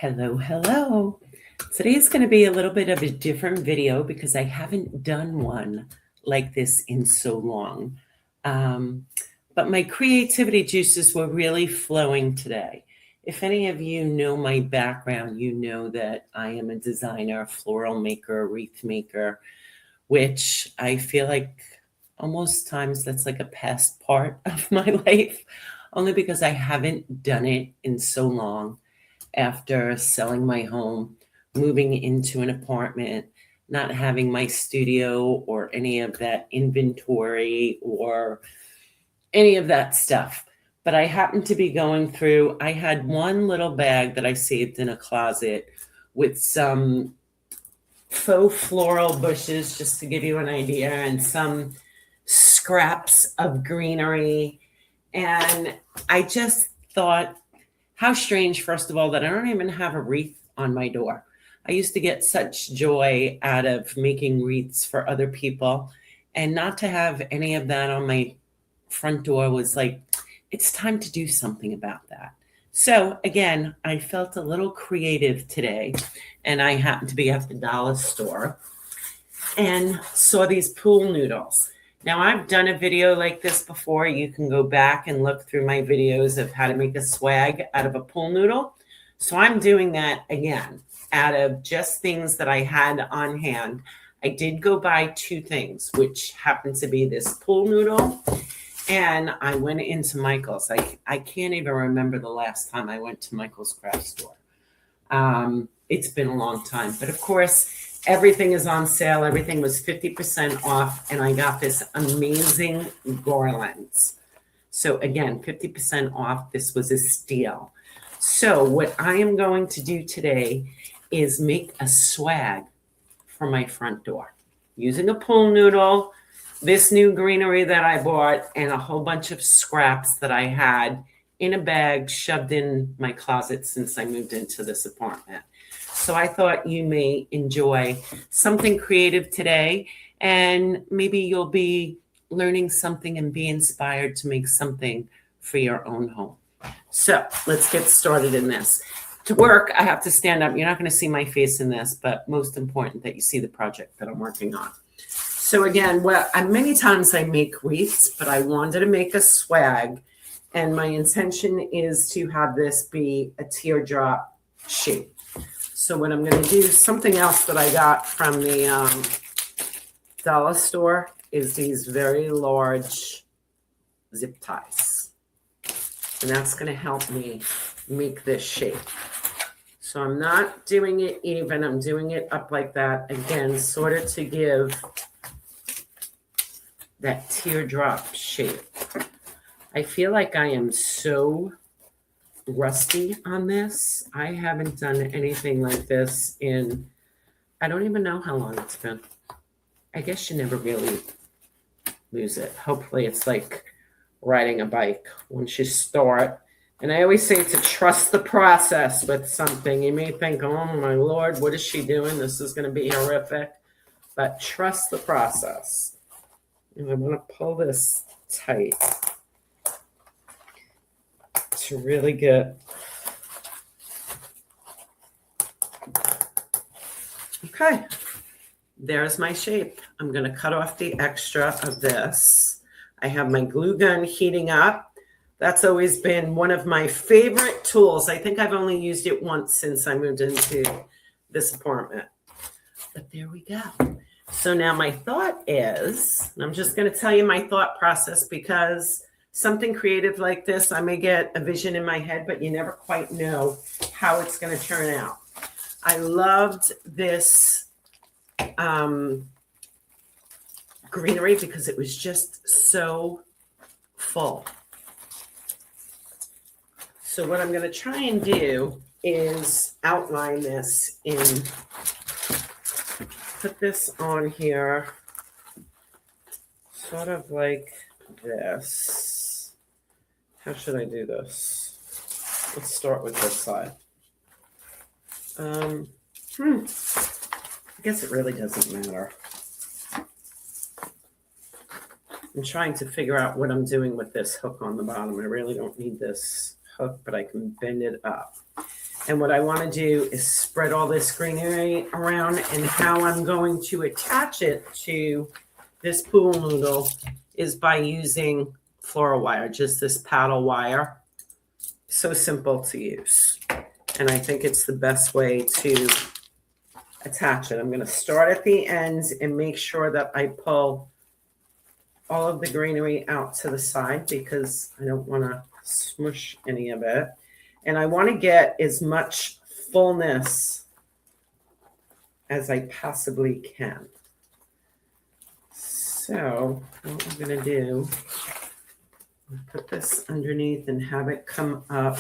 Hello, hello. Today's going to be a little bit of a different video because I haven't done one like this in so long. But my creativity juices were really flowing today. If any of you know my background, you know that I am a designer, floral maker, wreath maker, which I feel like almost times that's like a past part of my life, only because I haven't done it in so long after selling my home, moving into an apartment, not having my studio or any of that inventory or any of that stuff. But I happened to be going through, I had one little bag that I saved in a closet with some faux floral bushes, just to give you an idea, and some scraps of greenery. And I just thought, how strange, first of all, that I don't even have a wreath on my door. I used to get such joy out of making wreaths for other people, and not to have any of that on my front door was like, it's time to do something about that. So again, I felt a little creative today, and I happened to be at the dollar store and saw these pool noodles. Now, I've done a video like this before. You can go back and look through my videos of how to make a swag out of a pool noodle. So I'm doing that again out of just things that I had on hand. I did go buy two things, which happened to be this pool noodle, and I went into Michael's. I can't even remember the last time I went to Michael's craft store. It's been a long time, but of course, everything is on sale. Everything was 50% off, and I got this amazing garlands. So again, 50% off. This was a steal. So what I am going to do today is make a swag for my front door using a pool noodle, this new greenery that I bought, and a whole bunch of scraps that I had in a bag shoved in my closet since I moved into this apartment. So I thought you may enjoy something creative today, and maybe you'll be learning something and be inspired to make something for your own home. So let's get started in this. To work, I have to stand up. You're not going to see my face in this, but most important that you see the project that I'm working on. So again, many times I make wreaths, but I wanted to make a swag, and my intention is to have this be a teardrop shape. So what I'm going to do, something else that I got from the dollar store, is these very large zip ties. And that's going to help me make this shape. So I'm not doing it even. I'm doing it up like that. Again, sort of to give that teardrop shape. I feel like I am so rusty on this. I haven't done anything like this in, I don't even know how long it's been. I guess you never really lose it. Hopefully it's like riding a bike. Once you start, and I always say to trust the process with something. You may think, oh my Lord, what is she doing? This is going to be horrific. But trust the process. And I'm going to pull this tight to really get, okay, there's my shape. I'm going to cut off the extra of this. I have my glue gun heating up. That's always been one of my favorite tools. I think I've only used it once since I moved into this apartment. But there we go. So now my thought is, and I'm just going to tell you my thought process, because something creative like this, I may get a vision in my head, but you never quite know how it's going to turn out. I loved this greenery because it was just so full. So what I'm going to try and do is outline this in, put this on here, sort of like this. How should I do this? Let's start with this side. I guess it really doesn't matter. I'm trying to figure out what I'm doing with this hook on the bottom. I really don't need this hook, but I can bend it up. And what I want to do is spread all this greenery around, and how I'm going to attach it to this pool noodle is by using floral wire, just this paddle wire. So simple to use. And I think it's the best way to attach it. I'm going to start at the ends and make sure that I pull all of the greenery out to the side because I don't want to smush any of it. And I want to get as much fullness as I possibly can. So what I'm going to do, put this underneath and have it come up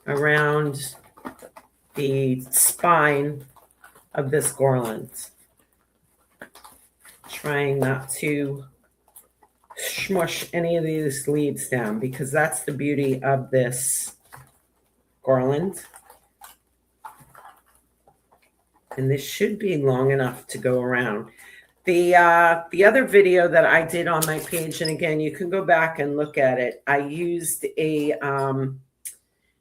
around the spine of this garland, trying not to smush any of these leaves down, because that's the beauty of this garland. And this should be long enough to go around. The other video that I did on my page, and again, you can go back and look at it. I used a,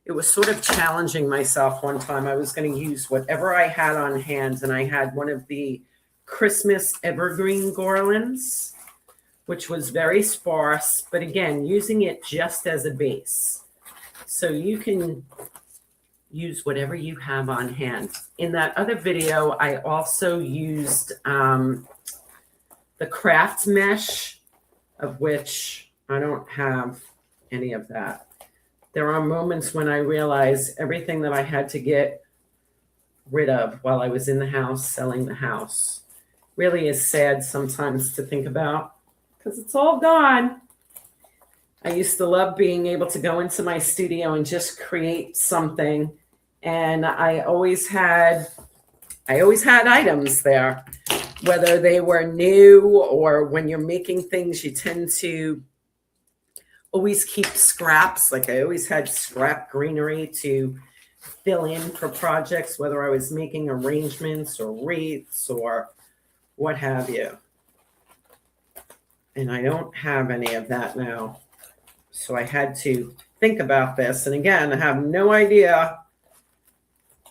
it was sort of challenging myself one time. I was going to use whatever I had on hand, and I had one of the Christmas evergreen garlands, which was very sparse, but again, using it just as a base. So you can use whatever you have on hand. In that other video, I also used the craft mesh, of which I don't have any of that. There are moments when I realize everything that I had to get rid of while I was in the house, selling the house, really is sad sometimes to think about, because it's all gone. I used to love being able to go into my studio and just create something. And I always had items there, whether they were new or when you're making things, you tend to always keep scraps. Like I always had scrap greenery to fill in for projects, whether I was making arrangements or wreaths or what have you. And I don't have any of that now. So I had to think about this. And again, I have no idea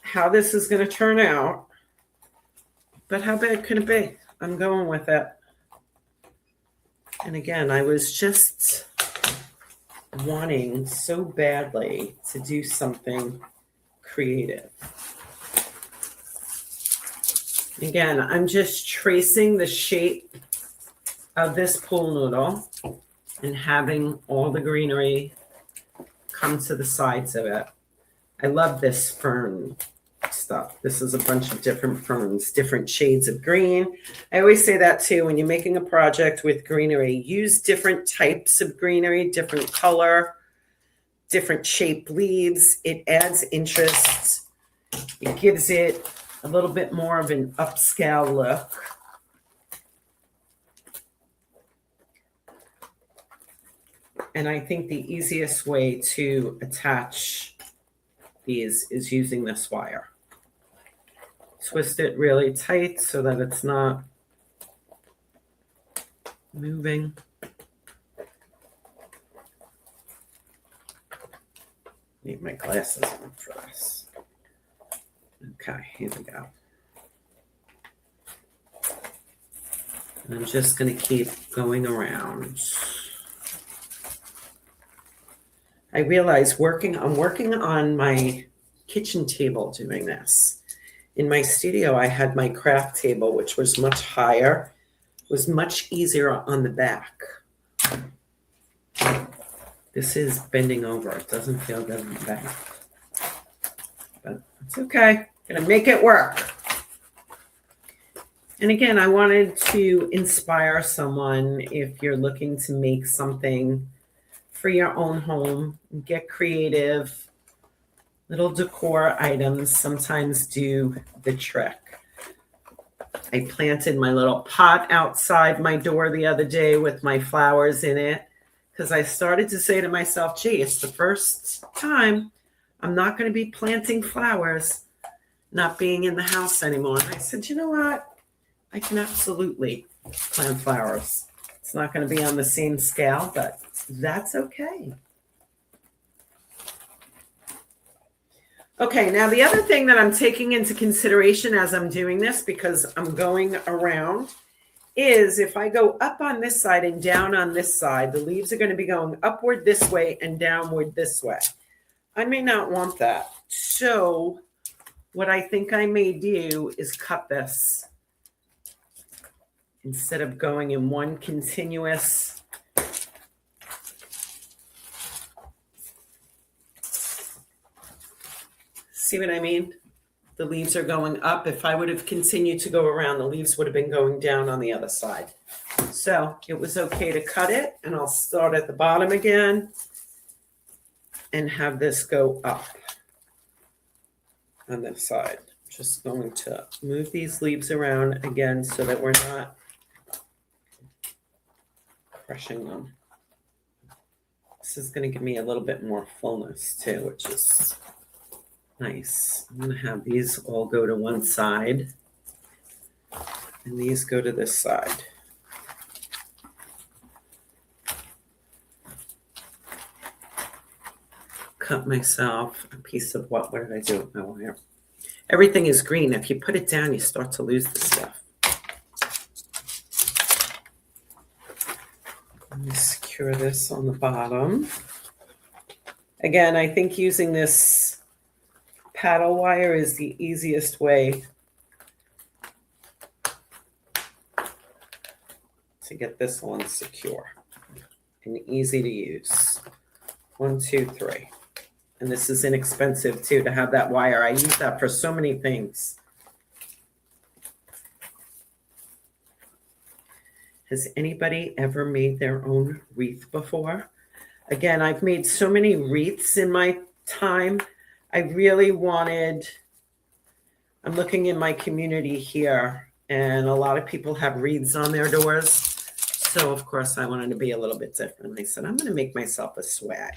how this is going to turn out. But how bad could it be? I'm going with it. And again, I was just wanting so badly to do something creative. Again, I'm just tracing the shape of this pool noodle and having all the greenery come to the sides of it. I love this fern stuff. This is a bunch of different ferns, different shades of green. I always say that too, when you're making a project with greenery, use different types of greenery, different color, different shaped leaves. It adds interest. It gives it a little bit more of an upscale look. And I think the easiest way to attach these is using this wire. Twist it really tight so that it's not moving. Need my glasses on for this. Okay, here we go. And I'm just going to keep going around. I realize I'm working on my kitchen table doing this. In my studio, I had my craft table, which was much higher, was much easier on the back. This is bending over. It doesn't feel good on the back. But it's okay. Gonna make it work. And again, I wanted to inspire someone if you're looking to make something for your own home, get creative. Little decor items sometimes do the trick. I planted my little pot outside my door the other day with my flowers in it because I started to say to myself, gee, it's the first time I'm not going to be planting flowers, not being in the house anymore. And I said, you know what? I can absolutely plant flowers. It's not going to be on the same scale, but that's okay. Okay, now the other thing that I'm taking into consideration as I'm doing this, because I'm going around, is if I go up on this side and down on this side, the leaves are going to be going upward this way and downward this way. I may not want that. So what I think I may do is cut this instead of going in one continuous. See what I mean? The leaves are going up. If I would have continued to go around, the leaves would have been going down on the other side. So it was okay to cut it, and I'll start at the bottom again and have this go up on this side. Just going to move these leaves around again so that we're not crushing them. This is going to give me a little bit more fullness too, which is nice. I'm going to have these all go to one side and these go to this side. Cut myself a piece of what did I do with my wire? Everything is green. If you put it down, you start to lose the stuff. Let me secure this on the bottom. Again, I think using this paddle wire is the easiest way to get this one secure and easy to use. 1, 2, 3. And this is inexpensive too to have that wire. I use that for so many things. Has anybody ever made their own wreath before? Again, I've made so many wreaths in my time. I really wanted, I'm looking in my community here, and a lot of people have wreaths on their doors. So of course I wanted to be a little bit different. I said, I'm going to make myself a swag.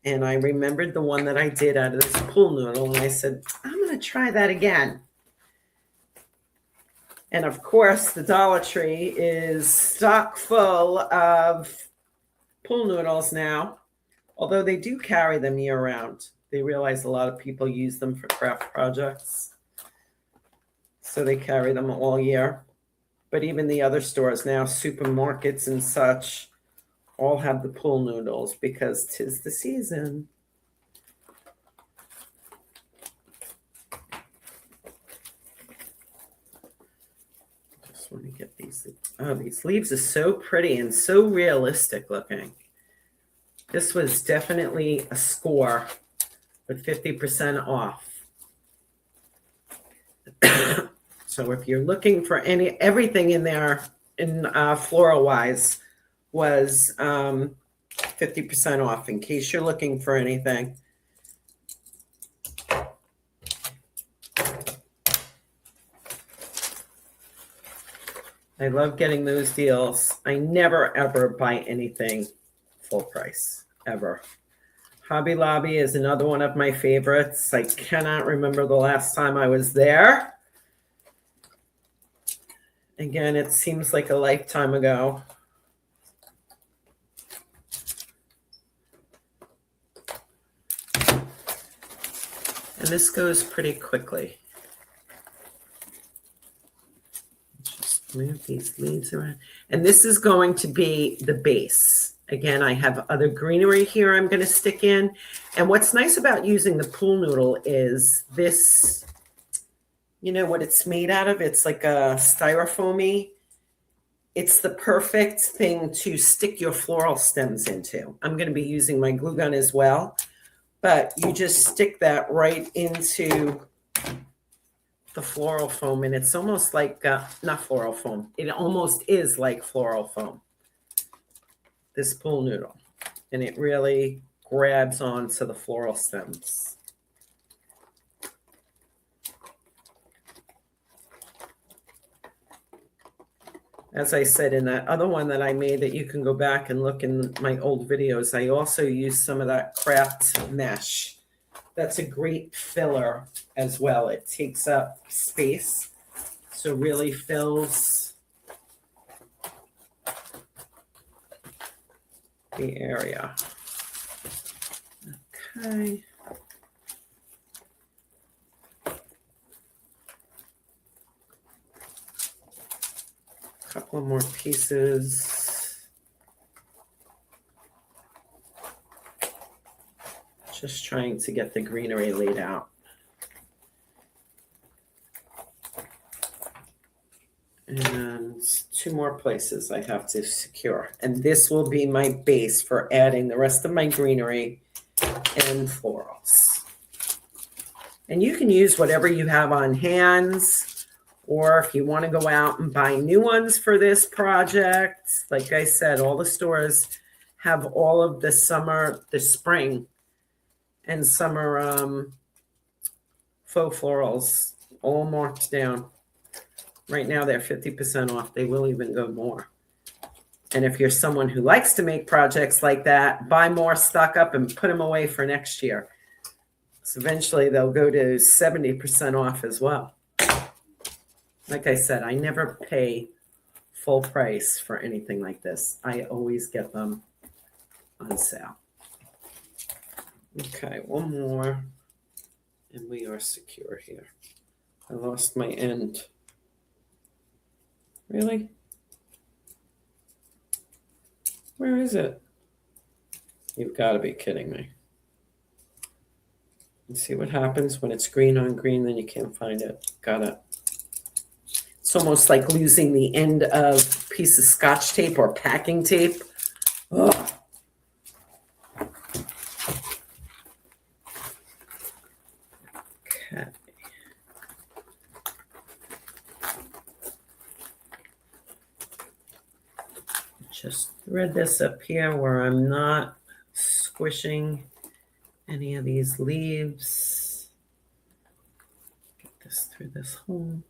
And I remembered the one that I did out of this pool noodle, and I said, I'm going to try that again. And of course, the Dollar Tree is stock full of pool noodles now, although they do carry them year round. They realize a lot of people use them for craft projects, so they carry them all year. But even the other stores now, supermarkets and such, all have the pool noodles because 'tis the season. Just want to get these. Oh, these leaves are so pretty and so realistic looking. This was definitely a score with 50% off. So if you're looking for everything in there in floral wise was 50% off in case you're looking for anything. I love getting those deals. I never ever buy anything full price, ever. Hobby Lobby is another one of my favorites. I cannot remember the last time I was there. Again, it seems like a lifetime ago. And this goes pretty quickly. Just move these leaves around. And this is going to be the base. Again, I have other greenery here I'm going to stick in. And what's nice about using the pool noodle is this, you know what it's made out of? It's like a styrofoamy. It's the perfect thing to stick your floral stems into. I'm going to be using my glue gun as well. But you just stick that right into the floral foam, and it's almost like, not floral foam, it almost is like floral foam, this pool noodle. And it really grabs onto the floral stems. As I said in that other one that I made that you can go back and look in my old videos, I also used some of that craft mesh. That's a great filler as well. It takes up space, so really fills the area. Okay. A couple more pieces. Just trying to get the greenery laid out. And 2 more places I have to secure. And this will be my base for adding the rest of my greenery and florals. And you can use whatever you have on hands, or if you want to go out and buy new ones for this project. Like I said, all the stores have all of the spring and summer faux florals all marked down. Right now they're 50% off. They will even go more. And if you're someone who likes to make projects like that, buy more, stock up, and put them away for next year. So eventually they'll go to 70% off as well. Like I said, I never pay full price for anything like this. I always get them on sale. Okay, one more, and we are secure here. I lost my end. Really? Where is it? You've got to be kidding me. And see what happens when it's green on green, then you can't find it. Got it. It's almost like losing the end of a piece of Scotch tape or packing tape. Ugh. Okay. Just thread this up here where I'm not squishing any of these leaves. Get this through this hole.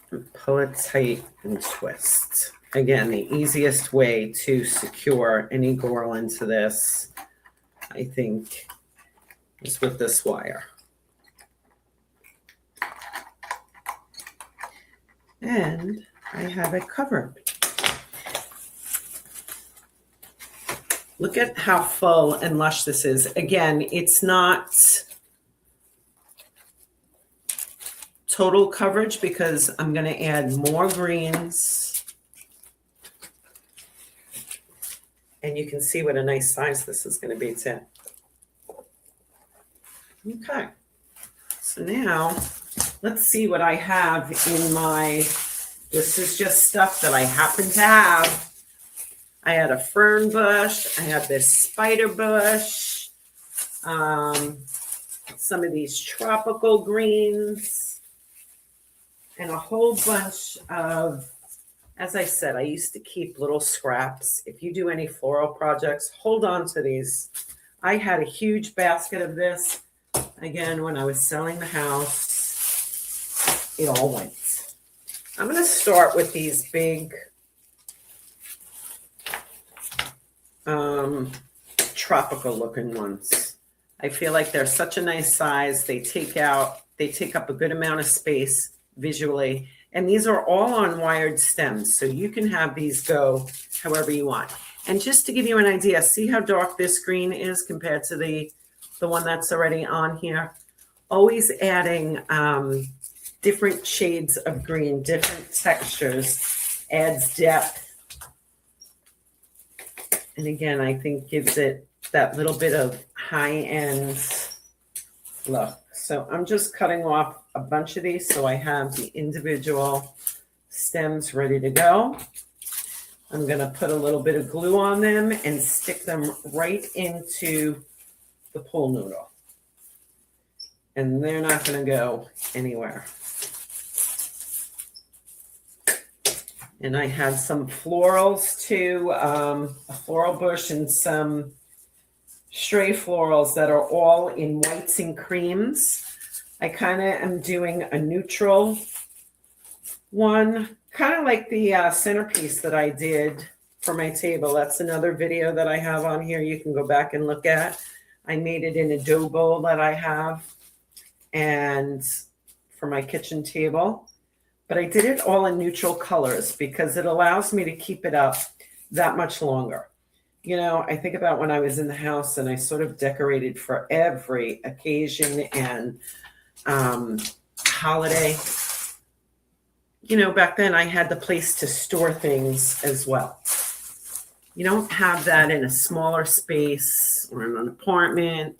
And pull it tight and twist. Again, the easiest way to secure any garland to this, I think, is with this wire. And I have it covered. Look at how full and lush this is. Again, it's not total coverage because I'm going to add more greens. And you can see what a nice size this is going to be too. Okay, so now let's see what I have in my, this is just stuff that I happen to have. I had a fern bush, I have this spider bush, some of these tropical greens, and a whole bunch of, as I said, I used to keep little scraps. If you do any floral projects, hold on to these. I had a huge basket of this. Again, when I was selling the house, it all went. I'm going to start with these big tropical looking ones. I feel like they're such a nice size. They take up a good amount of space visually. And these are all on wired stems. So you can have these go however you want. And just to give you an idea, see how dark this green is compared to the one that's already on here. Always adding different shades of green, different textures, adds depth. And again, I think gives it that little bit of high-end look. So I'm just cutting off a bunch of these so I have the individual stems ready to go. I'm going to put a little bit of glue on them and stick them right into the pool noodle. And they're not going to go anywhere. And I had some florals too, a floral bush and some stray florals that are all in whites and creams. I kind of am doing a neutral one, kind of like the centerpiece that I did for my table. That's another video that I have on here you can go back and look at. I made it in a dough bowl that I have. and for my kitchen table. But I did it all in neutral colors because it allows me to keep it up that much longer. You know, I think about when I was in the house and I sort of decorated for every occasion and holiday. You know, back then I had the place to store things as well. You don't have that in a smaller space or in an apartment.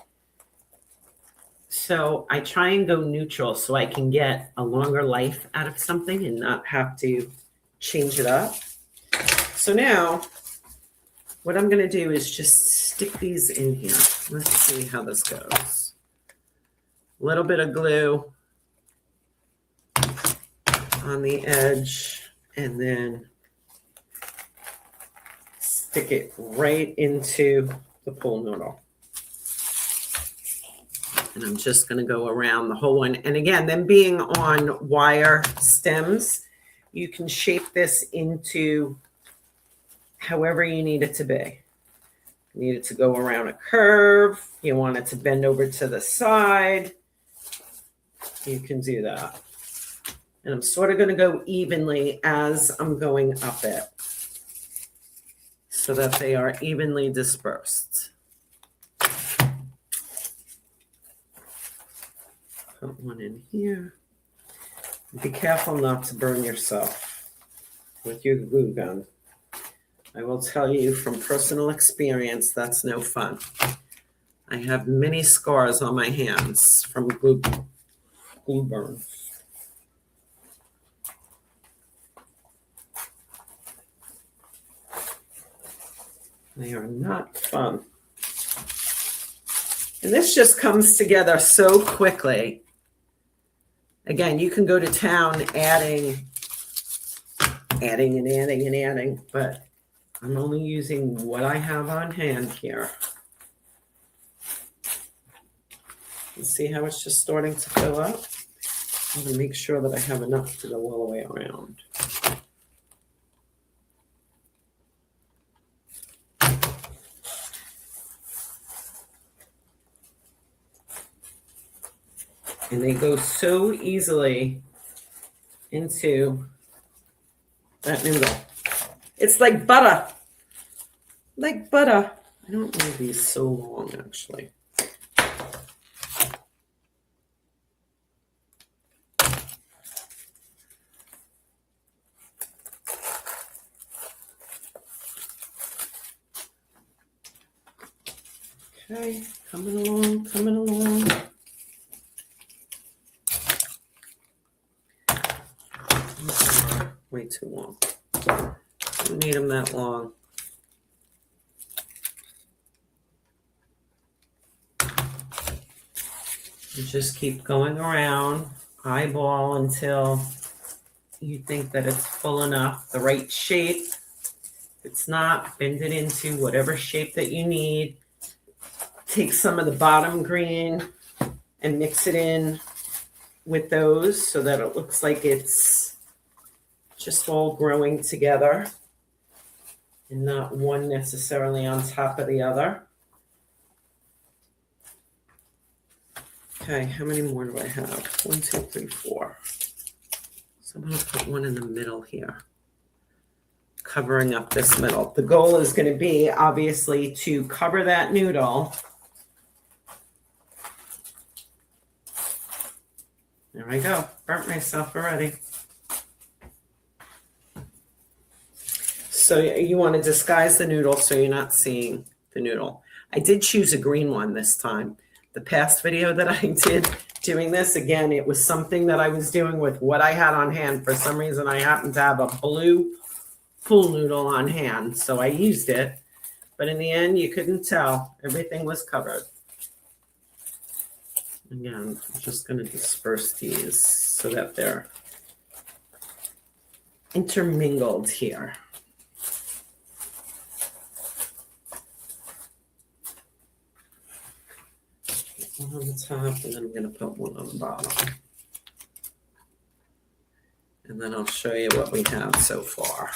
So I try and go neutral so I can get a longer life out of something and not have to change it up. So now what I'm going to do is just stick these in here. Let's see how this goes. A little bit of glue on the edge and then stick it right into the pool noodle. And I'm just going to go around the whole one. And again, them being on wire stems, you can shape this into however you need it to be. You need it to go around a curve. You want it to bend over to the side. You can do that. And I'm sort of going to go evenly as I'm going up it so that they are evenly dispersed. Put one in here. Be careful not to burn yourself with your glue gun. I will tell you from personal experience, that's no fun. I have many scars on my hands from glue burns. They are not fun. And this just comes together so quickly. Again, you can go to town adding, but I'm only using what I have on hand here. You see how it's just starting to fill up? I'm going to make sure that I have enough to go all the way around. And they go so easily into that noodle. It's like butter. Like butter. I don't need these so long, actually. Okay, coming along, coming along. Way too long. Don't need them that long. You just keep going around, eyeball until you think that it's full enough, the right shape. If it's not, bend it into whatever shape that you need. Take some of the bottom green and mix it in with those so that it looks like it's just all growing together and not one necessarily on top of the other. Okay, how many more do I have? 1, 2, 3, 4. So I'm going to put one in the middle here, covering up this middle. The goal is going to be, obviously, to cover that noodle. There I go. Burnt myself already. So you want to disguise the noodle so you're not seeing the noodle. I did choose a green one this time. The past video that I did doing this, again, it was something that I was doing with what I had on hand. For some reason, I happened to have a blue pool noodle on hand, so I used it. But in the end, you couldn't tell. Everything was covered. Again, I'm just going to disperse these so that they're intermingled here. One on the top, and then I'm going to put one on the bottom. And then I'll show you what we have so far.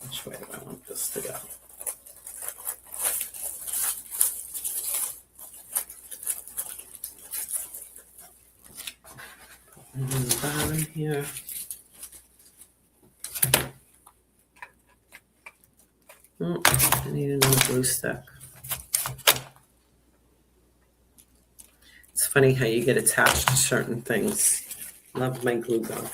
Which way do I want this to go? And then the bottom here. I need another glue stick. It's funny how you get attached to certain things. Love my glue gun.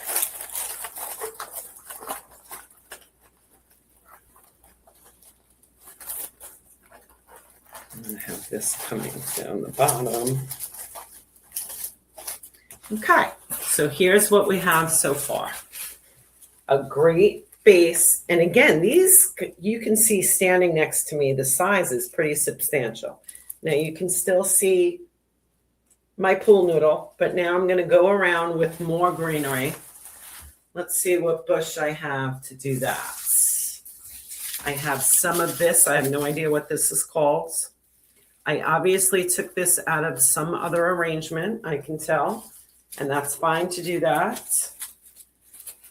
I'm going to have this coming down the bottom. Okay, so here's what we have so far. A great base. And again, these you can see standing next to me, the size is pretty substantial. Now you can still see my pool noodle, but now I'm going to go around with more greenery. Let's see what bush I have to do that. I have some of this. I have no idea what this is called. I obviously took this out of some other arrangement, I can tell, and that's fine to do that.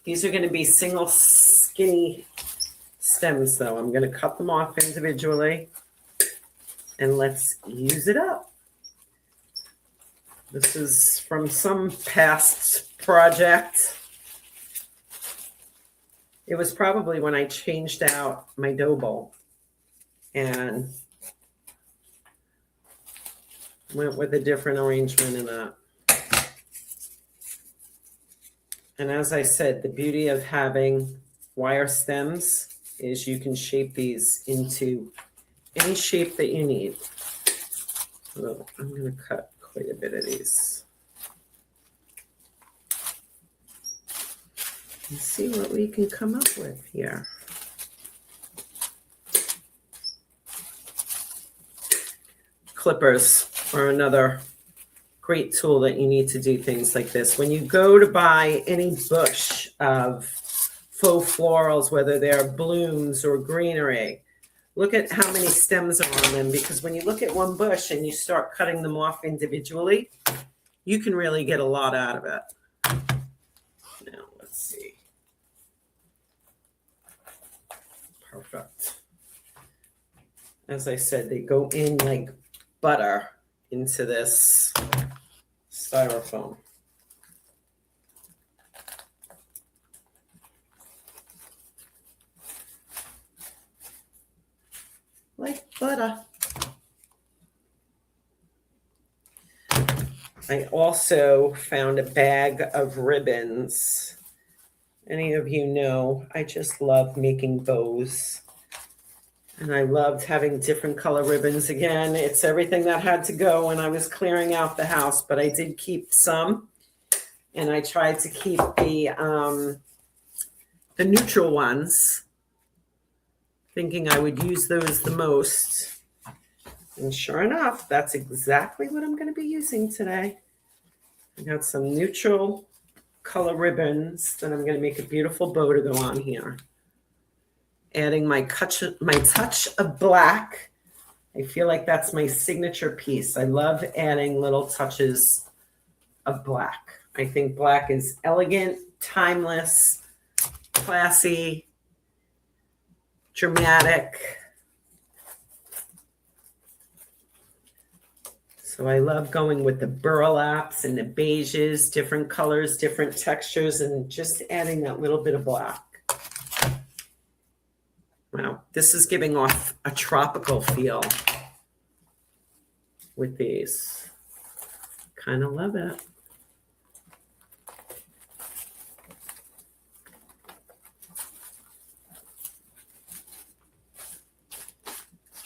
These are going to be single skinny stems, though. I'm going to cut them off individually, and let's use it up. This is from some past project. It was probably when I changed out my dough bowl and went with a different arrangement in that. And as I said, the beauty of having wire stems is you can shape these into any shape that you need. So I'm going to cut quite a bit of these. And see what we can come up with here. Clippers are another great tool that you need to do things like this. When you go to buy any bush of faux florals, whether they're blooms or greenery, look at how many stems are on them, because when you look at one bush and you start cutting them off individually, you can really get a lot out of it. Now, let's see. Perfect. As I said, they go in like butter into this styrofoam. Like butter. I also found a bag of ribbons. Any of you know, I just love making bows. And I loved having different color ribbons. Again, it's everything that had to go when I was clearing out the house, but I did keep some. And I tried to keep the neutral ones, thinking I would use those the most. And sure enough, that's exactly what I'm going to be using today. I got some neutral color ribbons that I'm going to make a beautiful bow to go on here. Adding my touch of black. I feel like that's my signature piece. I love adding little touches of black. I think black is elegant, timeless, classy, dramatic. So I love going with the burlaps and the beiges, different colors, different textures, and just adding that little bit of black. Wow, this is giving off a tropical feel with these. Kind of love it.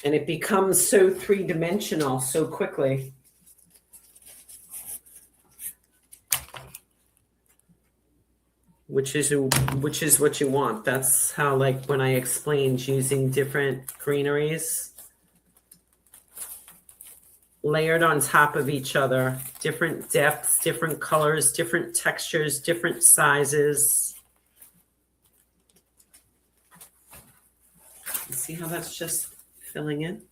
And it becomes so three-dimensional so quickly. Which is what you want. That's how, like, when I explained using different greeneries layered on top of each other, different depths, different colors, different textures, different sizes. You see how that's just filling in?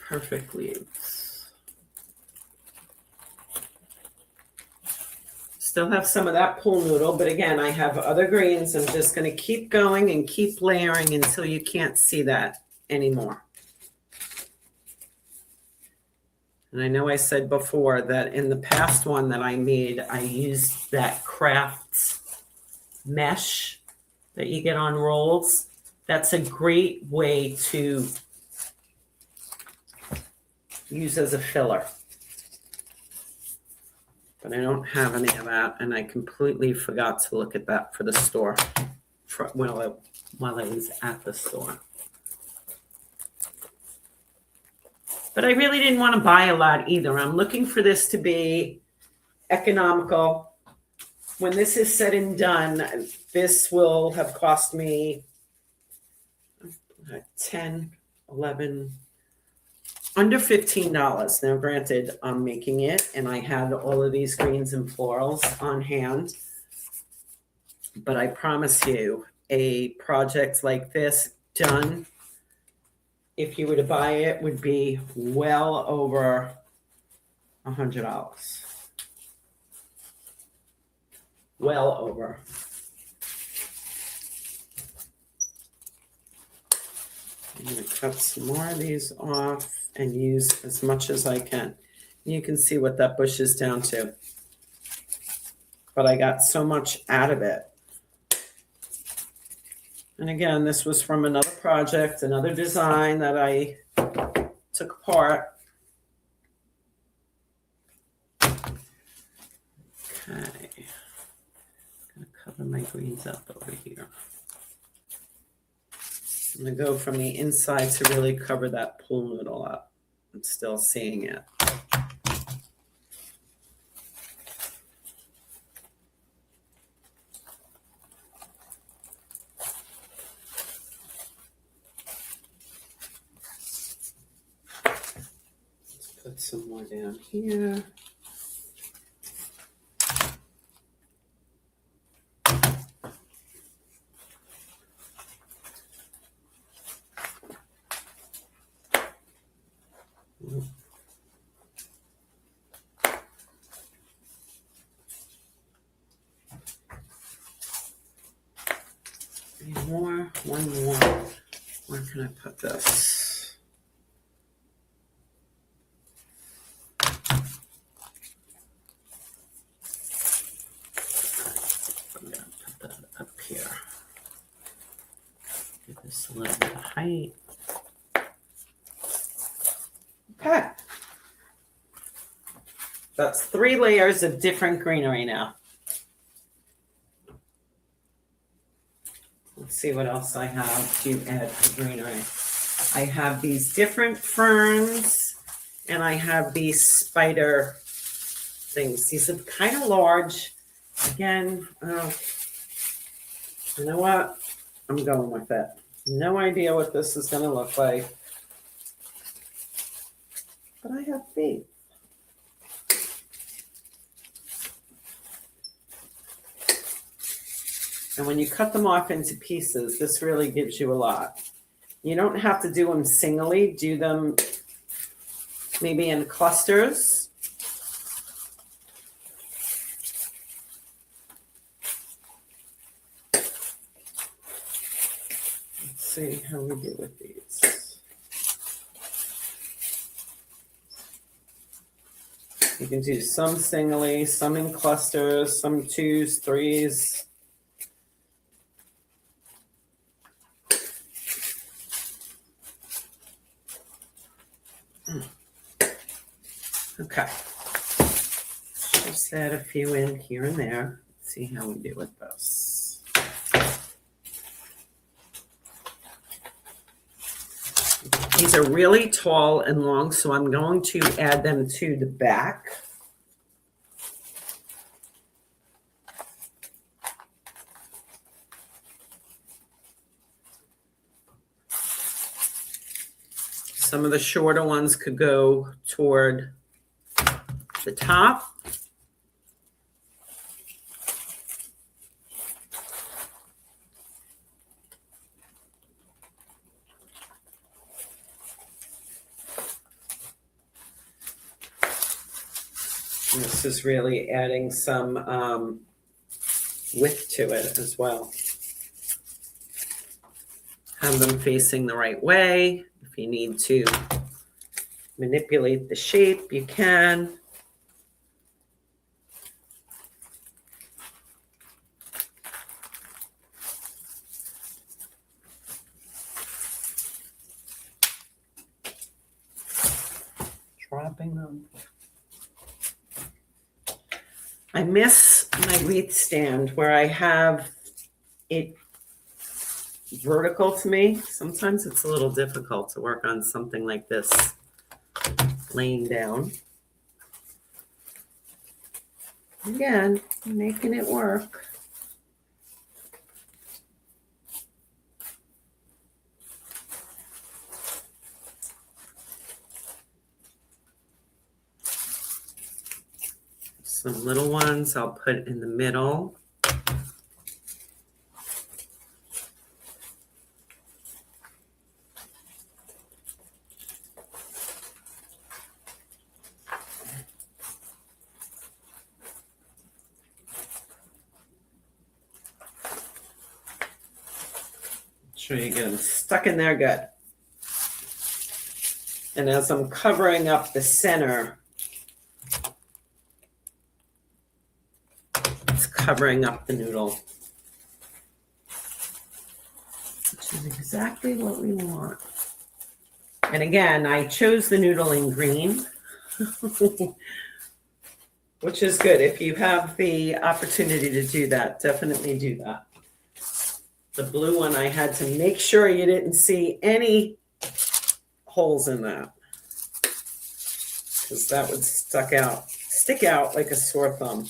Perfect leaves. Still have some of that pool noodle, but again, I have other greens. I'm just going to keep going and keep layering until you can't see that anymore. And I know I said before that in the past one that I made, I used that craft mesh that you get on rolls. That's a great way to use as a filler. But I don't have any of that, and I completely forgot to look at that for the store while I was at the store. But I really didn't want to buy a lot either. I'm looking for this to be economical. When this is said and done, this will have cost me 10, 11, under $15. Now, granted, I'm making it, and I had all of these greens and florals on hand. But I promise you, a project like this done, if you were to buy it, would be well over $100. Well over. I'm going to cut some more of these off and use as much as I can. You can see what that bush is down to. But I got so much out of it. And again, this was from another project, another design that I took apart. Okay. I'm going to cover my greens up over here. I'm going to go from the inside to really cover that pool noodle up. I'm still seeing it. Let's put some more down here. One more. Where can I put this? I'm going to put that up here. Give this a little bit of height. Okay. That's 3 layers of different greenery now. Let's see what else I have to add to greenery. I have these different ferns, and I have these spider things. These are kind of large. Again, you know what? I'm going with it. No idea what this is going to look like. But I have faith. And when you cut them off into pieces, this really gives you a lot. You don't have to do them singly. Do them maybe in clusters. Let's see how we do with these. You can do some singly, some in clusters, some 2s, 3s. Okay, just add a few in here and there. Let's see how we do with this. These are really tall and long, so I'm going to add them to the back. Some of the shorter ones could go toward the top. And this is really adding some width to it as well. Have them facing the right way. If you need to manipulate the shape, you can. Dropping them. I miss my wreath stand where I have it vertical to me. Sometimes it's a little difficult to work on something like this laying down. Again, making it work. Some little ones I'll put in the middle. Sure you get them stuck in there good. And as I'm covering up the center, it's covering up the noodle, which is exactly what we want. And again, I chose the noodle in green, which is good. If you have the opportunity to do that, definitely do that. The blue one, I had to make sure you didn't see any holes in that, because that would stick out like a sore thumb.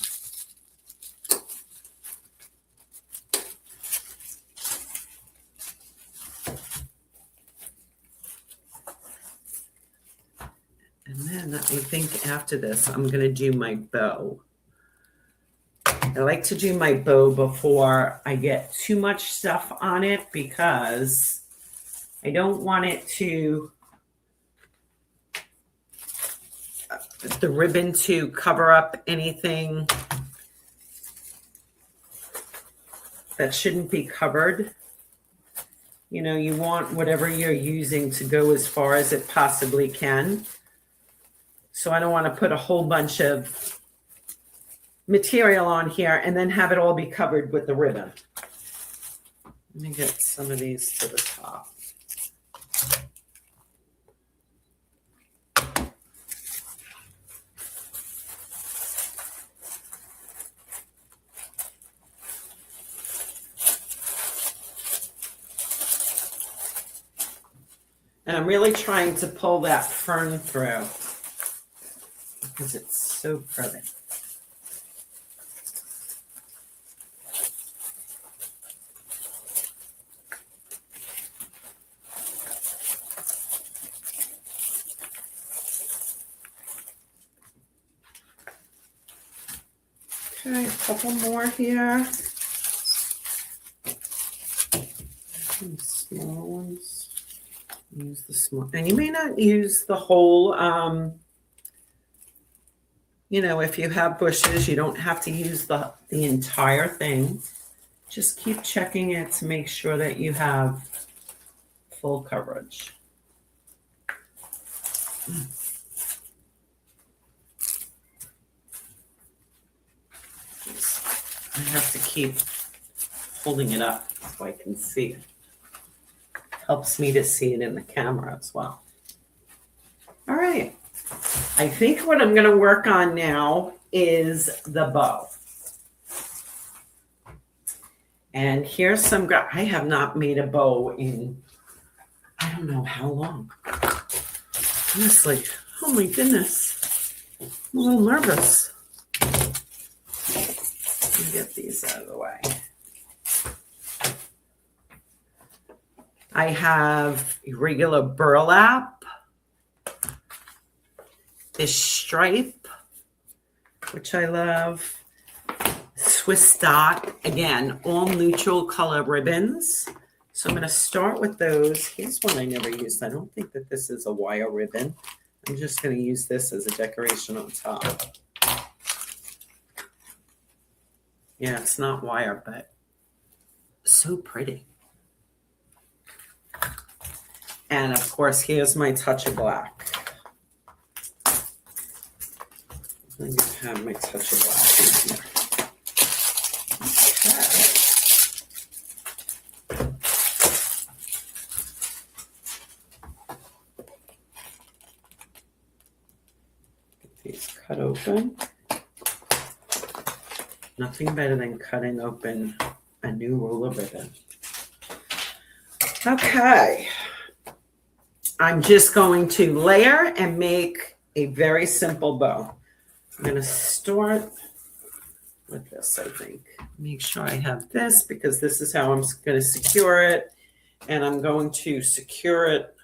And then I think after this, I'm going to do my bow. I like to do my bow before I get too much stuff on it because I don't want it to, the ribbon to cover up anything that shouldn't be covered. You know, you want whatever you're using to go as far as it possibly can. So I don't want to put a whole bunch of material on here and then have it all be covered with the ribbon. Let me get some of these to the top. And I'm really trying to pull that fern through because it's so pretty. Okay, a couple more here. Some small ones. Use the small, and you may not use the whole, you know, if you have bushes, you don't have to use the entire thing. Just keep checking it to make sure that you have full coverage. I have to keep holding it up so I can see it. Helps me to see it in the camera as well. All right. I think what I'm going to work on now is the bow. And here's some, I have not made a bow in, I don't know how long. Honestly, oh my goodness. I'm a little nervous. Let me get these out of the way. I have regular burlap, this stripe, which I love, Swiss dot, again, all neutral color ribbons. So I'm going to start with those. Here's one I never used. I don't think that this is a wire ribbon. I'm just going to use this as a decoration on top. Yeah, it's not wire, but so pretty. And of course, here's my touch of black. Let me have my touch of black in here. Okay. Get these cut open. Nothing better than cutting open a new roll of ribbon. Okay. I'm just going to layer and make a very simple bow. I'm going to start with this, I think. Make sure I have this because this is how I'm going to secure it. And I'm going to secure it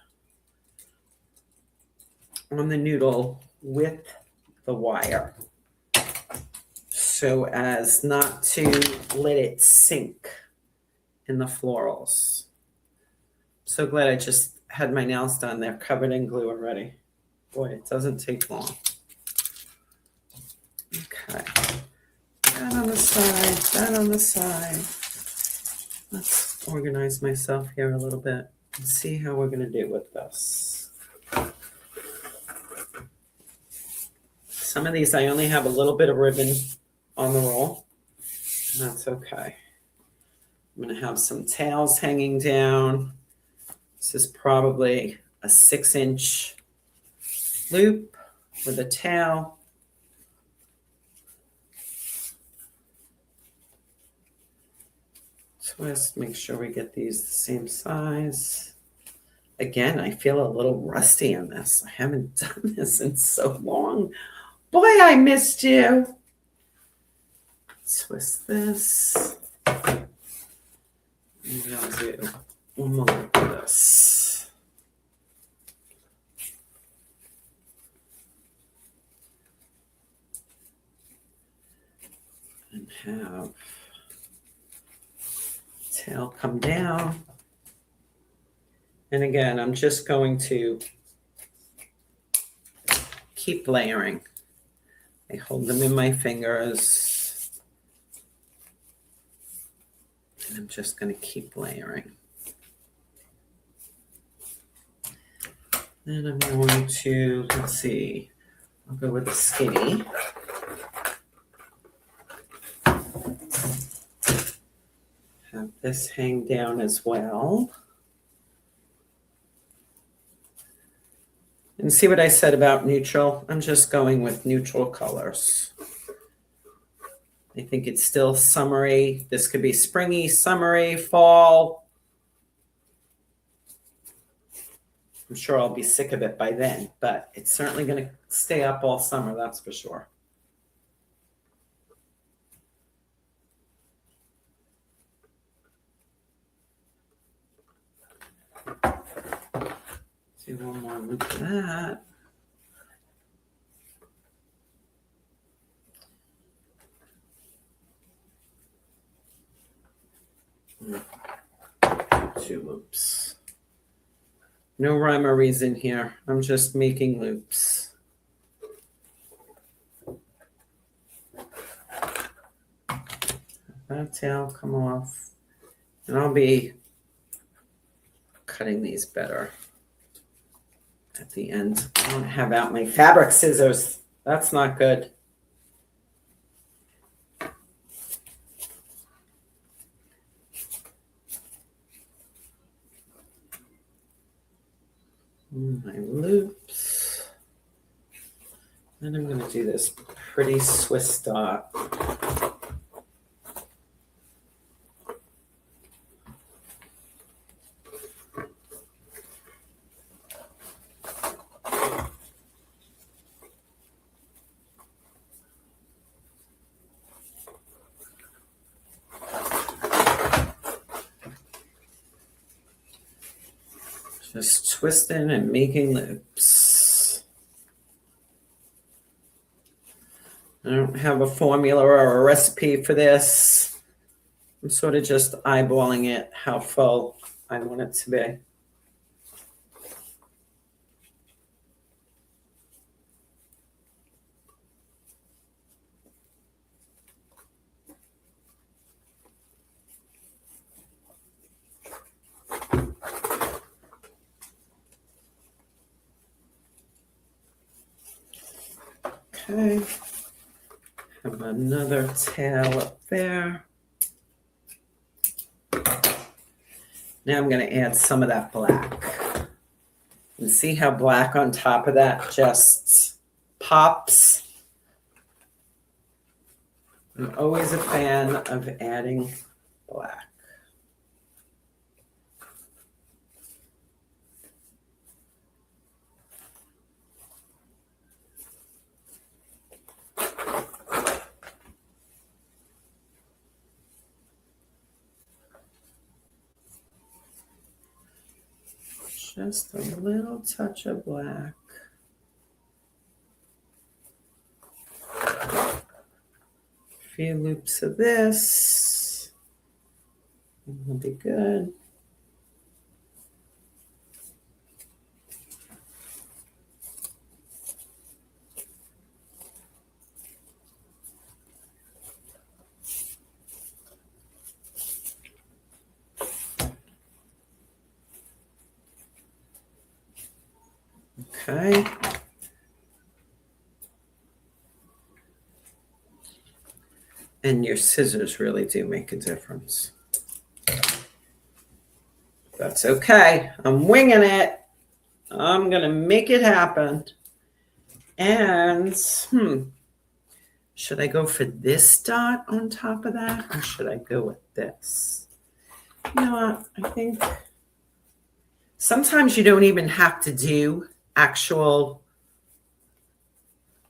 on the noodle with the wire so as not to let it sink in the florals. So glad I just had my nails done. They're covered in glue already. Boy, it doesn't take long. Okay. That on the side, that on the side. Let's organize myself here a little bit and see how we're going to do with this. Some of these I only have a little bit of ribbon on the roll. And that's okay. I'm going to have some tails hanging down. This is probably a 6-inch loop with a tail. So let's make sure we get these the same size. Again, I feel a little rusty on this. I haven't done this in so long. Boy, I missed you. Twist this. Maybe I'll do one more like this. And have tail come down. And again, I'm just going to keep layering. I hold them in my fingers. And I'm just going to keep layering. Then I'm going to, let's see, I'll go with the skinny. Have this hang down as well. And see what I said about neutral? I'm just going with neutral colors. I think it's still summery. This could be springy, summery, fall. I'm sure I'll be sick of it by then, but it's certainly going to stay up all summer, that's for sure. Do one more loop of that. Two loops. No rhyme or reason here. I'm just making loops. That tail come off. And I'll be cutting these better at the end. I don't have out my fabric scissors. That's not good. My loops. And I'm going to do this pretty Swiss dot. Just twisting and making loops. I don't have a formula or a recipe for this. I'm sort of just eyeballing it, how full I want it to be. Okay. Have another tail up there. Now I'm going to add some of that black. And see how black on top of that just pops? I'm always a fan of adding black. Just a little touch of black. A few loops of this. Will be good. Okay. And your scissors really do make a difference. That's okay. I'm winging it. I'm going to make it happen. And, should I go for this dot on top of that? Or should I go with this? You know what? I think sometimes you don't even have to do actual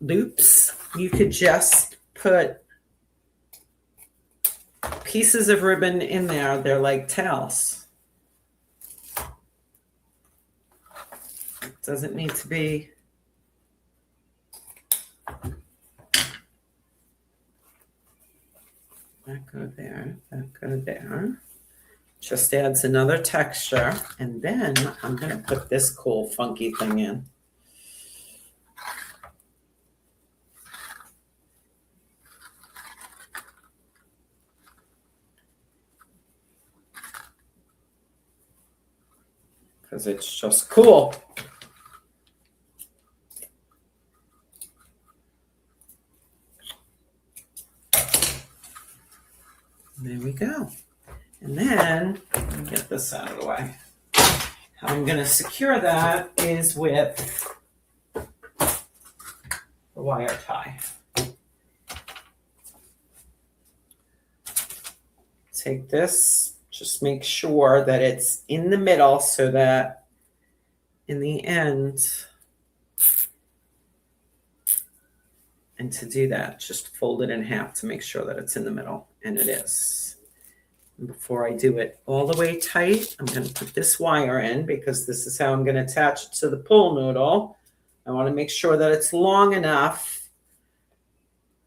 loops. You could just put pieces of ribbon in there. They're like tails. It doesn't need to be that go there, that go there. Just adds another texture. And then I'm going to put this cool funky thing in. Because it's just cool. There we go. And then, let me get this out of the way. How I'm going to secure that is with the wire tie. Take this, just make sure that it's in the middle so that in the end, and to do that, just fold it in half to make sure that it's in the middle, and it is. And before I do it all the way tight, I'm going to put this wire in because this is how I'm going to attach it to the pull noodle. I want to make sure that it's long enough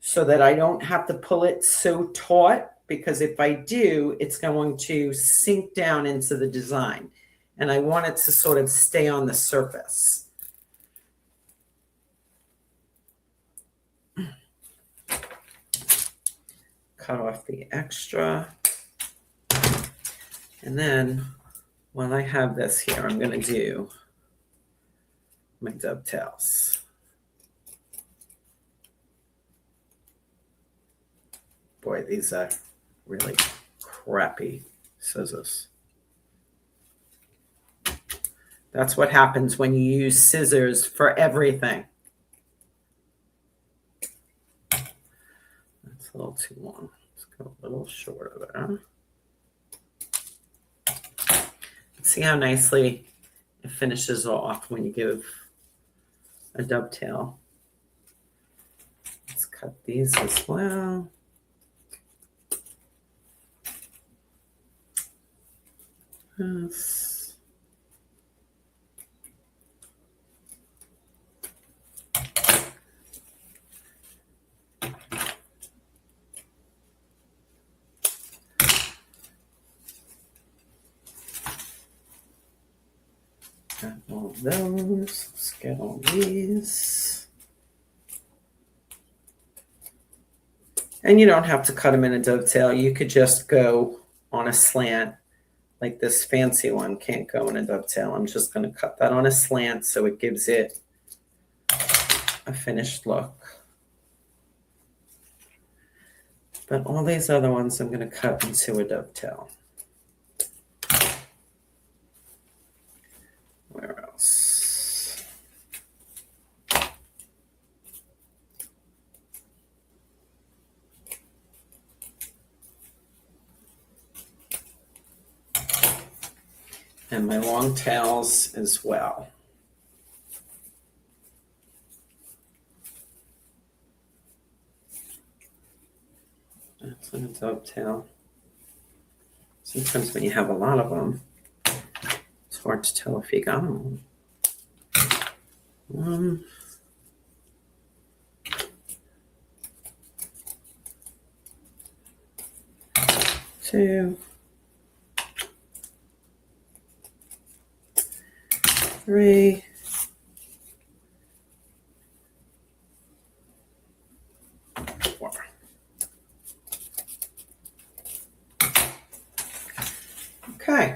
so that I don't have to pull it so taut, because if I do, it's going to sink down into the design. And I want it to sort of stay on the surface. Cut off the extra. And then while I have this here, I'm going to do my dovetails. Boy, these are really crappy scissors. That's what happens when you use scissors for everything. That's a little too long. Let's go a little shorter there. See how nicely it finishes off when you give a dovetail. Let's cut these as well. Yes. Got all those. Let's get all these. And you don't have to cut them in a dovetail. You could just go on a slant. Like this fancy one can't go in a dovetail. I'm just going to cut that on a slant so it gives it a finished look. But all these other ones I'm going to cut into a dovetail. Where else? And my long tails as well. That's a dovetail. Sometimes when you have a lot of them, it's hard to tell if you got them. 1, 2, 3, 4. Okay.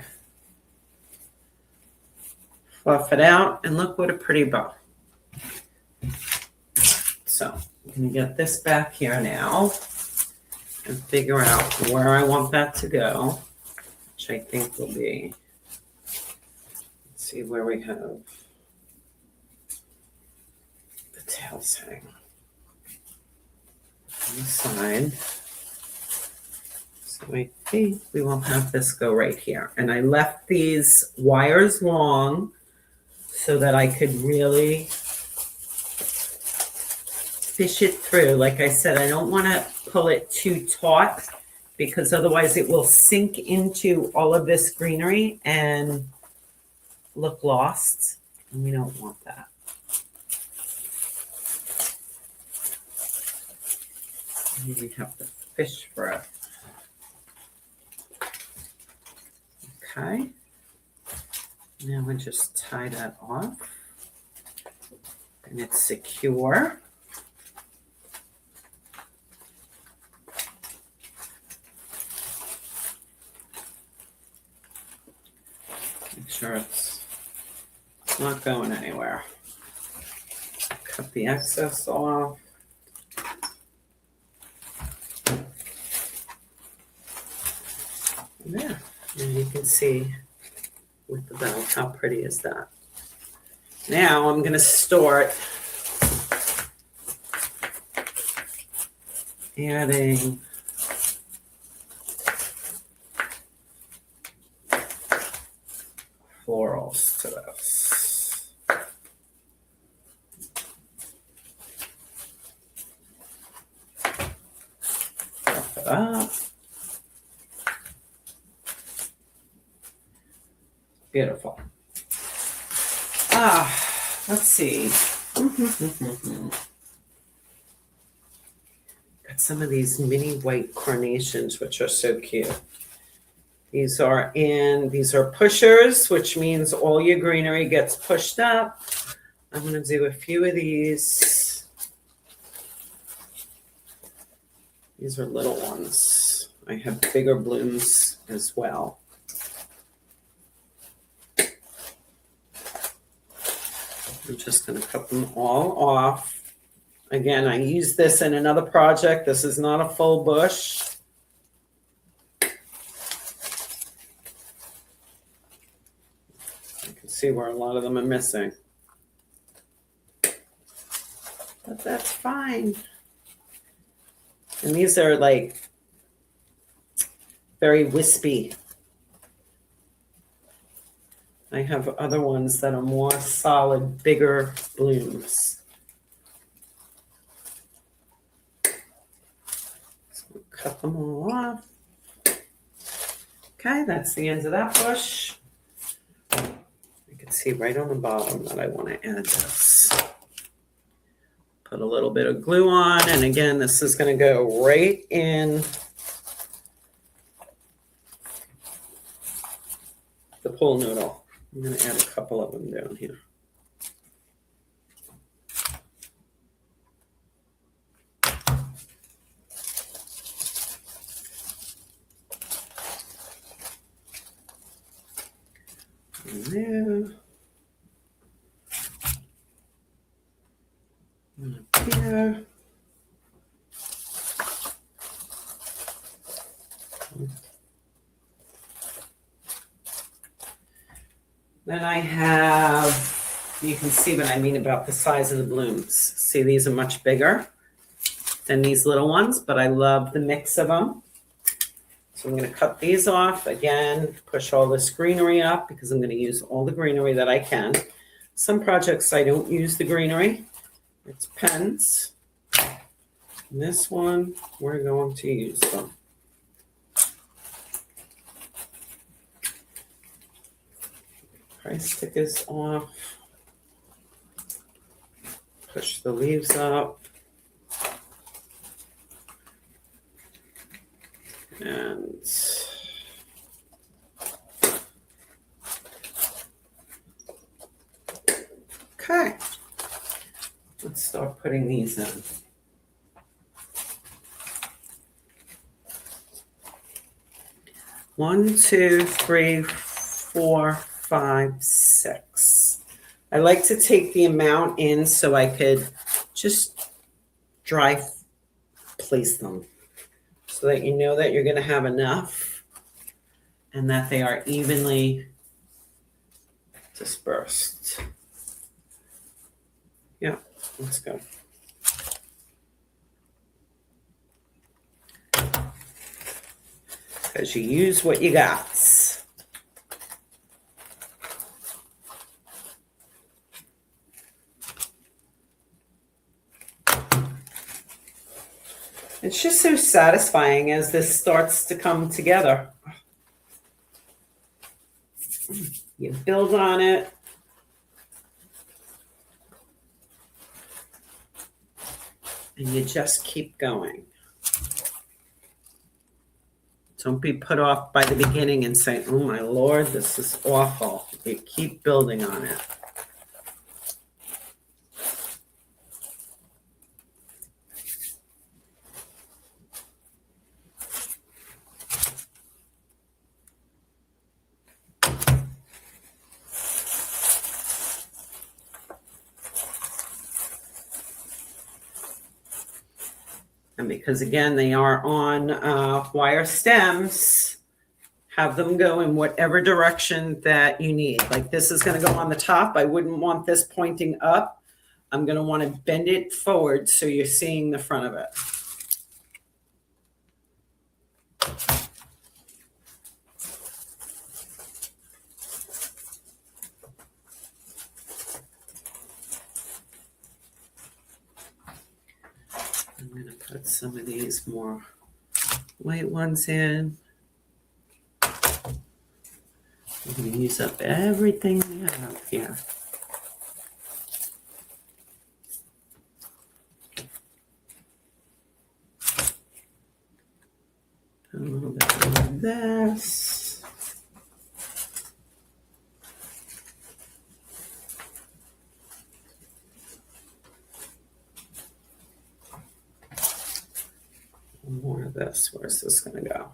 Fluff it out, and look what a pretty bow. So I'm going to get this back here now and figure out where I want that to go, which I think will be, let's see where we have the tails hang. On the side. So I think we will have this go right here. And I left these wires long so that I could really fish it through. Like I said, I don't want to pull it too taut because otherwise it will sink into all of this greenery and look lost. And we don't want that. We have to fish for it. Okay. Now we just tie that off. And it's secure. Make sure it's not going anywhere. Cut the excess off. There, and you can see with the bow, how pretty is that? Now I'm going to start adding florals to this. Wrap it up. Beautiful. Let's see. Got some of these mini white carnations, which are so cute. These are pushers, which means all your greenery gets pushed up. I'm going to do a few of these. These are little ones. I have bigger blooms as well. I'm just going to cut them all off. Again, I used this in another project. This is not a full bush. You can see where a lot of them are missing. But that's fine. And these are like very wispy. I have other ones that are more solid, bigger blooms. So we'll cut them all off. Okay, that's the end of that bush. You can see right on the bottom that I want to add this. Put a little bit of glue on, and again, this is going to go right in the pool noodle. I'm going to add a couple of them down here. And there. And up here. Then I have, you can see what I mean about the size of the blooms. See, these are much bigger than these little ones, but I love the mix of them. So I'm going to cut these off. Again, push all this greenery up because I'm going to use all the greenery that I can. Some projects I don't use the greenery. It's pens. And this one, we're going to use them. Price stickers off. Push the leaves up. And okay, let's start putting these in. One, two, three, 4, 5, 6. I like to take the amount in so I could just dry place them so that you know that you're going to have enough and that they are evenly dispersed. Yeah, let's go. Because you use what you got. It's just so satisfying as this starts to come together. You build on it. And you just keep going. Don't be put off by the beginning and say, oh my Lord, this is awful. You keep building on it. And because, again, they are on wire stems, have them go in whatever direction that you need. Like this is going to go on the top. I wouldn't want this pointing up. I'm going to want to bend it forward so you're seeing the front of it. I'm going to put some of these more white ones in. I'm going to use up everything we have here. A little bit of this. More of this. Where's this going to go?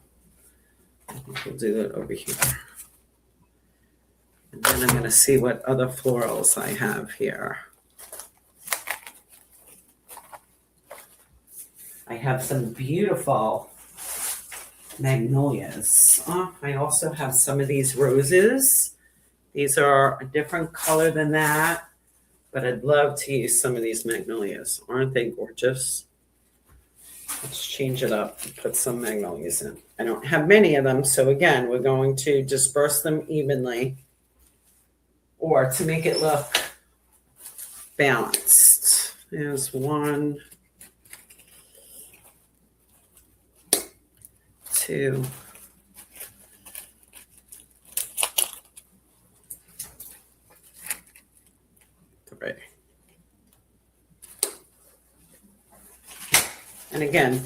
I think we'll do that over here. And then I'm going to see what other florals I have here. I have some beautiful magnolias. Oh, I also have some of these roses. These are a different color than that, but I'd love to use some of these magnolias. Aren't they gorgeous? Let's change it up and put some magnolias in. I don't have many of them, so again, we're going to disperse them evenly or to make it look balanced. There's 1, 2, 3. And again,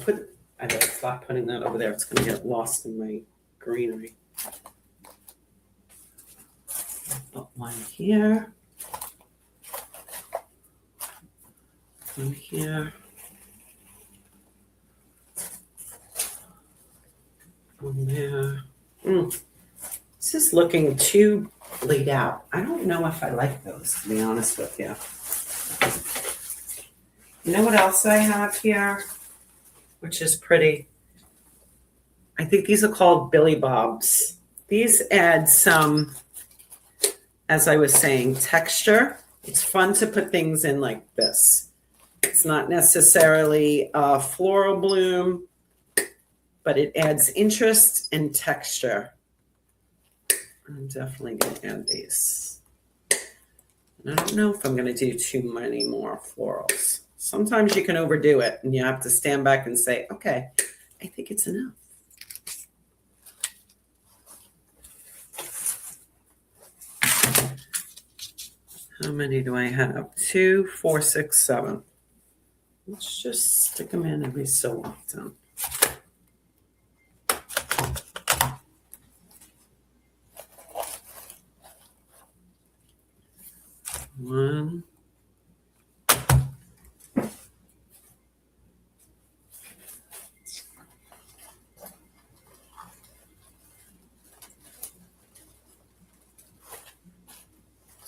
I gotta stop putting that over there. It's gonna get lost in my greenery. Put one here. One here. One there. This is looking too laid out. I don't know if I like those, to be honest with you. You know what else I have here? Which is pretty. I think these are called Billy Bobs. These add some, as I was saying, texture. It's fun to put things in like this. It's not necessarily a floral bloom, but it adds interest and texture. I'm definitely going to add these. And I don't know if I'm going to do too many more florals. Sometimes you can overdo it and you have to stand back and say, okay, I think it's enough. How many do I have? 2, 4, 6, 7. Let's just stick them in every so often. One.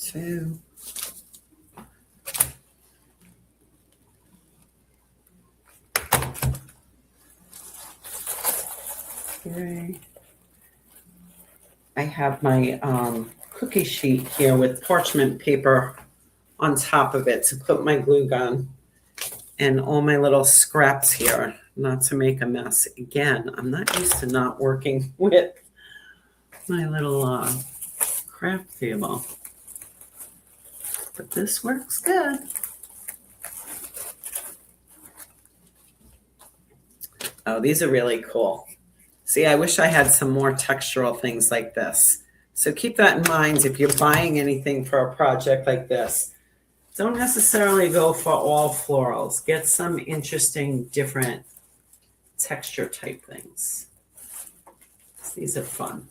Two. 3. I have my cookie sheet here with parchment paper on top of it to put my glue gun and all my little scraps here, not to make a mess. Again, I'm not used to not working with my little craft table, but this works good. Oh, these are really cool. See, I wish I had some more textural things like this. So keep that in mind if you're buying anything for a project like this. Don't necessarily go for all florals. Get some interesting, different texture type things. These are fun.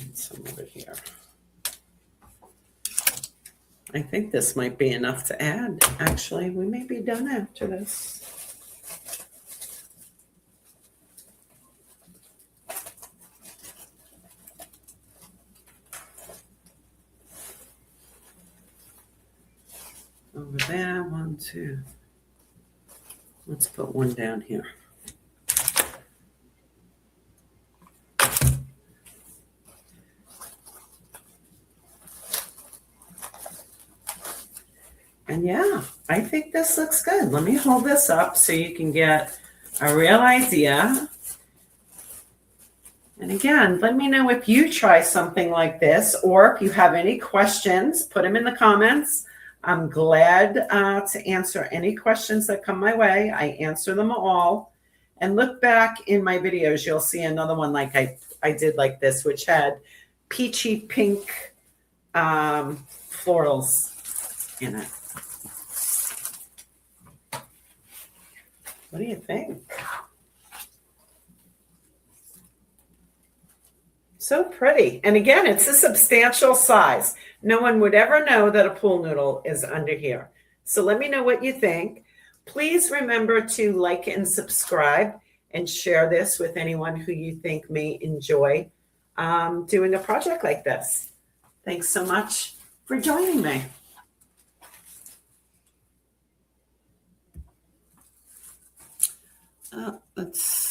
And some over here. I think this might be enough to add. Actually, we may be done after this. Over there, 1, 2. Let's put one down here. And yeah, I think this looks good. Let me hold this up so you can get a real idea. And again, let me know if you try something like this, or if you have any questions, put them in the comments. I'm glad to answer any questions that come my way. I answer them all. And look back in my videos, you'll see another one like I did like this, which had peachy pink florals in it. What do you think? So pretty. And again, it's a substantial size. No one would ever know that a pool noodle is under here. So let me know what you think. Please remember to like and subscribe and share this with anyone who you think may enjoy doing a project like this. Thanks so much for joining me. Let's